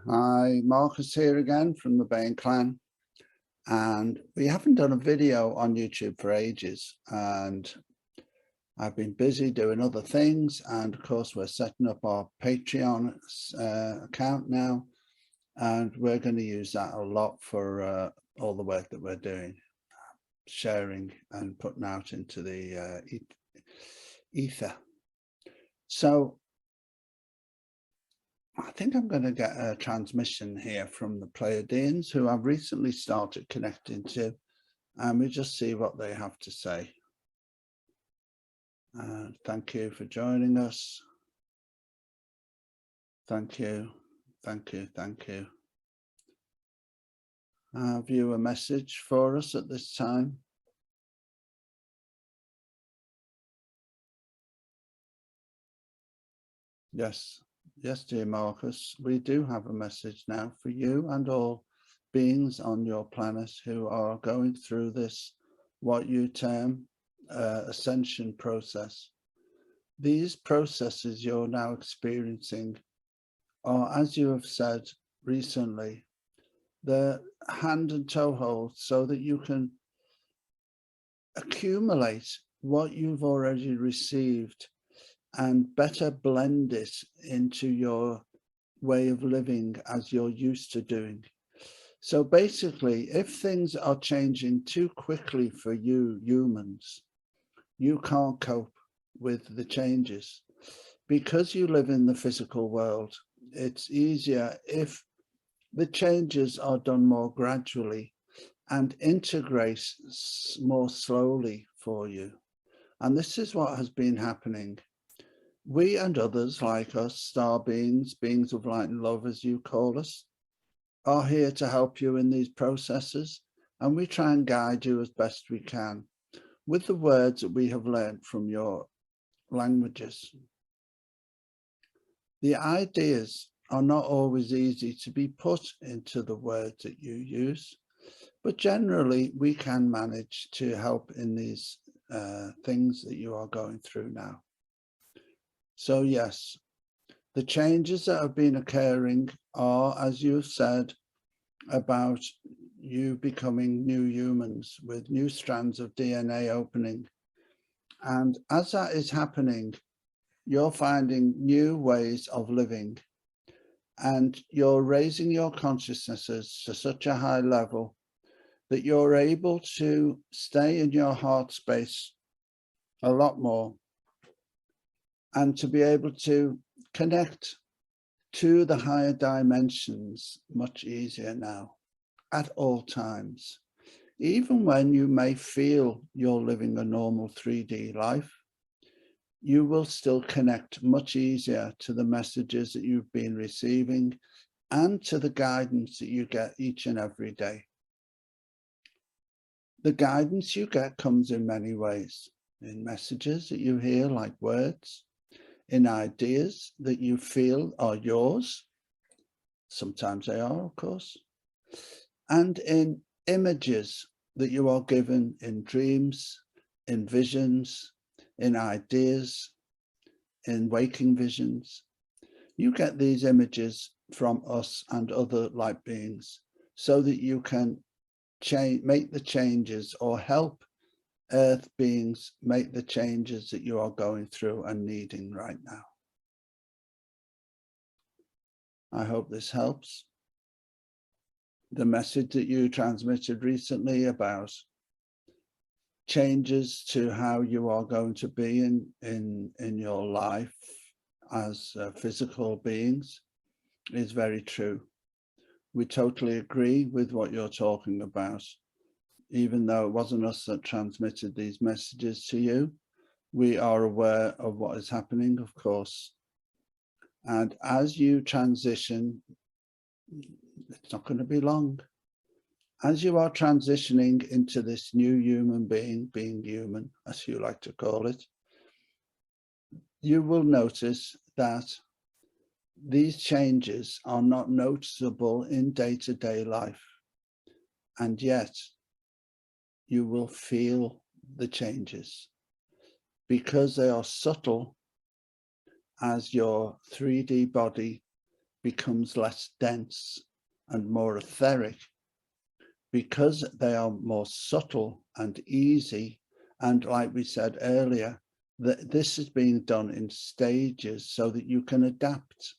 Hi, Marcus here again from the Bain clan, and we haven't done a video on YouTube for ages, and I've been busy doing other things, and of course we're setting up our Patreon account now, and we're going to use that a lot for all the work that we're doing, sharing and putting out into the ether. So I think I'm going to get a transmission here from the Pleidians, who I've recently started connecting to, and we just see what they have to say. Thank you for joining us. Thank you, thank you, thank you. Have you a message for us at this time? Yes. Yes, dear Marcus, we do have a message now for you and all beings on your planet who are going through this, what you term ascension process. These processes you're now experiencing are, as you have said recently, the hand and toe hold so that you can accumulate what you've already received and better blend it into your way of living as you're used to doing. So basically, if things are changing too quickly for you humans, you can't cope with the changes. Because you live in the physical world, it's easier if the changes are done more gradually and integrate more slowly for you. And this is what has been happening. We and others like us, star beings, beings of light and love, as you call us, are here to help you in these processes, and we try and guide you as best we can with the words that we have learned from your languages. The ideas are not always easy to be put into the words that you use, but generally we can manage to help in these things that you are going through now. So yes, the changes that have been occurring are, as you've said, about you becoming new humans with new strands of DNA opening. And as that is happening, you're finding new ways of living, and you're raising your consciousnesses to such a high level that you're able to stay in your heart space a lot more, and to be able to connect to the higher dimensions much easier now at all times. Even when you may feel you're living a normal 3D life, you will still connect much easier to the messages that you've been receiving and to the guidance that you get each and every day. The guidance you get comes in many ways, in messages that you hear like words, in ideas that you feel are yours, sometimes they are, of course, and in images that you are given in dreams, in visions, in ideas, in waking visions. You get these images from us and other light beings so that you can make the changes or help Earth beings make the changes that you are going through and needing right now. I hope this helps. The message that you transmitted recently about changes to how you are going to be in your life as physical beings is very true. We totally agree with what you're talking about. Even though it wasn't us that transmitted these messages to you, we are aware of what is happening, of course. And as you transition, it's not going to be long. As you are transitioning into this new human being human, as you like to call it, you will notice that these changes are not noticeable in day-to-day life. And yet, you will feel the changes because they are subtle as your 3D body becomes less dense and more etheric, because they are more subtle and easy. And like we said earlier, that this is being done in stages so that you can adapt.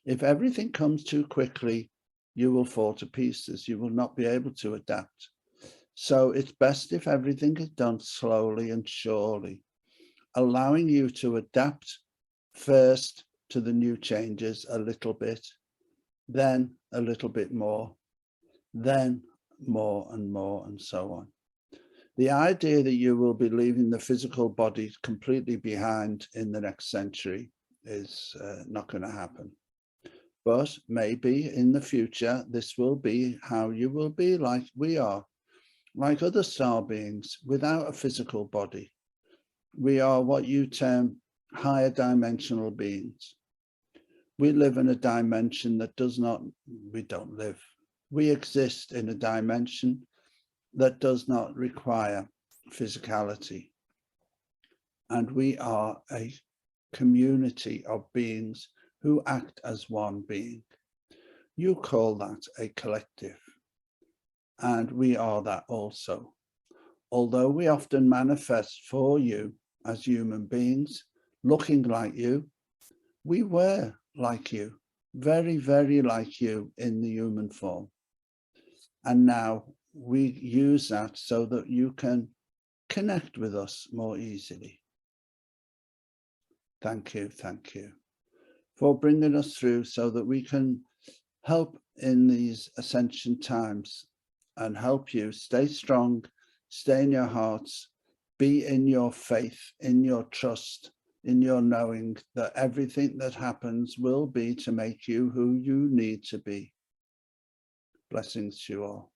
If everything comes too quickly, you will fall to pieces. You will not be able to adapt. So it's best if everything is done slowly and surely, allowing you to adapt first to the new changes a little bit, then a little bit more, then more and more, and so on. The idea that you will be leaving the physical body completely behind in the next century is not going to happen. But maybe in the future, this will be how you will be, like we are, like other star beings without a physical body. We are what you term higher dimensional beings. We live in a dimension that we don't live. We exist in a dimension that does not require physicality. And we are a community of beings who act as one being. You call that a collective. And we are that also. Although we often manifest for you as human beings, looking like you, we were like you, very, very like you in the human form. And now we use that so that you can connect with us more easily. Thank you for bringing us through so that we can help in these ascension times and help you stay strong, stay in your hearts, be in your faith, in your trust, in your knowing that everything that happens will be to make you who you need to be. Blessings to you all.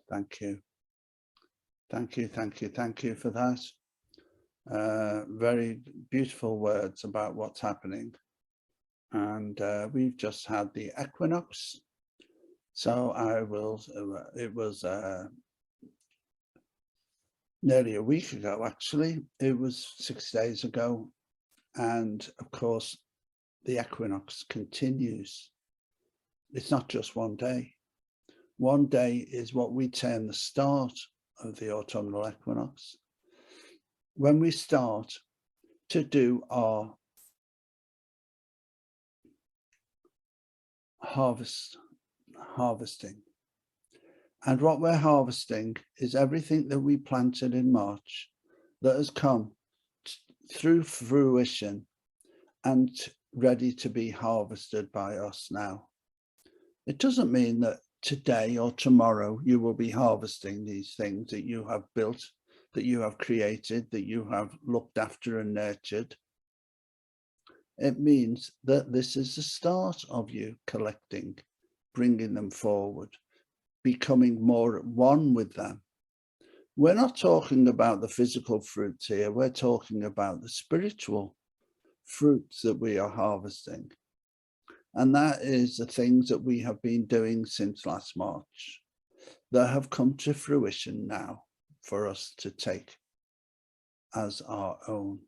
Thank you. Thank you for that. Very beautiful words about what's happening. And we've just had the equinox. So it was nearly a week ago, actually. It was 6 days ago. And of course, the equinox continues. It's not just one day. One day is what we term the start of the autumnal equinox. When we start to do our harvesting. And what we're harvesting is everything that we planted in March that has come through fruition and ready to be harvested by us now. It doesn't mean that today or tomorrow you will be harvesting these things that you have built, that you have created, that you have looked after and nurtured. It means that this is the start of you collecting, bringing them forward, becoming more at one with them. We're not talking about the physical fruits here. We're talking about the spiritual fruits that we are harvesting. And that is the things that we have been doing since last March that have come to fruition now for us to take as our own.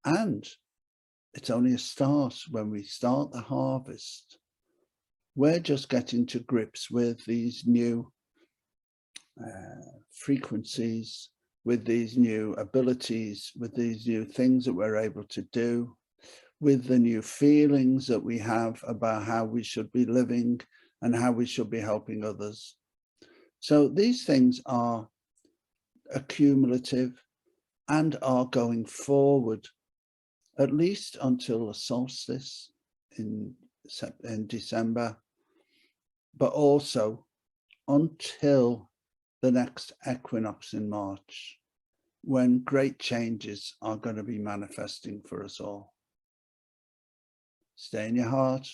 And it's only a start. When we start the harvest, we're just getting to grips with these new frequencies, with these new abilities, with these new things that we're able to do, with the new feelings that we have about how we should be living and how we should be helping others. So these things are accumulative and are going forward, at least until the solstice in December, but also until the next equinox in March, when great changes are going to be manifesting for us all. Stay in your heart.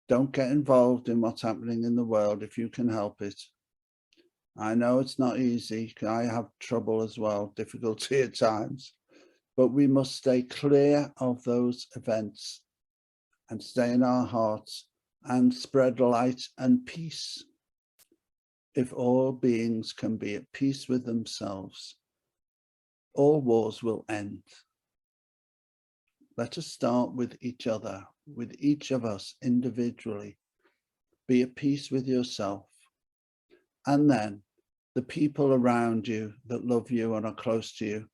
Don't get involved in what's happening in the world if you can help it. I know it's not easy. I have trouble as well, difficulty at times, but we must stay clear of those events and stay in our hearts and spread light and peace. If all beings can be at peace with themselves, all wars will end. Let us start with each other, with each of us individually. Be at peace with yourself. And then the people around you that love you and are close to you,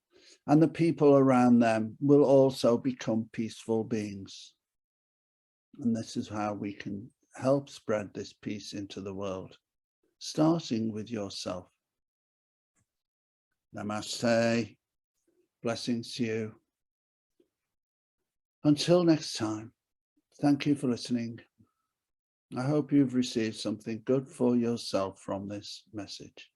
and the people around them will also become peaceful beings. And this is how we can help spread this peace into the world, starting with yourself. Namaste. Blessings to you. Until next time, thank you for listening. I hope you've received something good for yourself from this message.